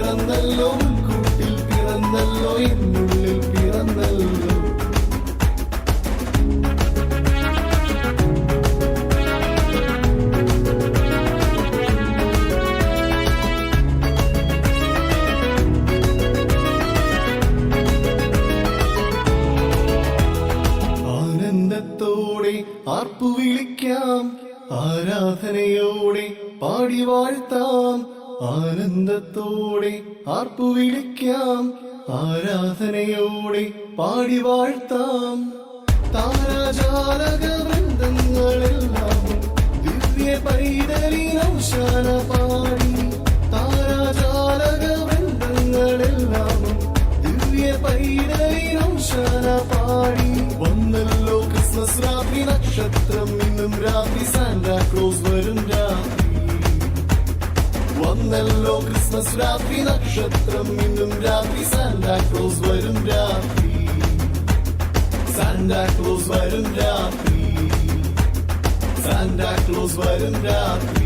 പിറന്നല്ലോ, കൂട്ടിൽ പിറന്നല്ലോ, എന്നുള്ളിൽ പിറന്നല്ലോ. ആനന്ദത്തോടെ ആർപ്പു വിളിക്കാം, ആരാധനയോടെ പാടി വാഴ്ത്താം. ആനന്ദത്തോടെ ആർപ്പു വിളിക്കാം, ആരാധനയോടെ പാടി വാഴ്ത്താം. താരാജാലക വൃന്ദങ്ങളെല്ലാം ദിവ്യ പൈതലിനൗശാന പാടി. താരാജാലക വൃന്ദങ്ങളെല്ലാം ദിവ്യ പൈതലിനൗശാന പാടി. വന്നല്ലോ ക്രിസ്മസ് രാത്രി നക്ഷത്രം, ഇന്നും രാത്രി സാന്റാക്ലോസ് വരും രാത്രി. വന്നല്ലോ ക്രിസ്മസ് രാത്രി നക്ഷത്രം, ഇന്നും രാത്രി സാന്റാക്ലോസ് വരും രാത്രി. സാന്റാക്ലോസ് വരും രാത്രി. സാന്റാക്ലോസ് വരും രാത്രി.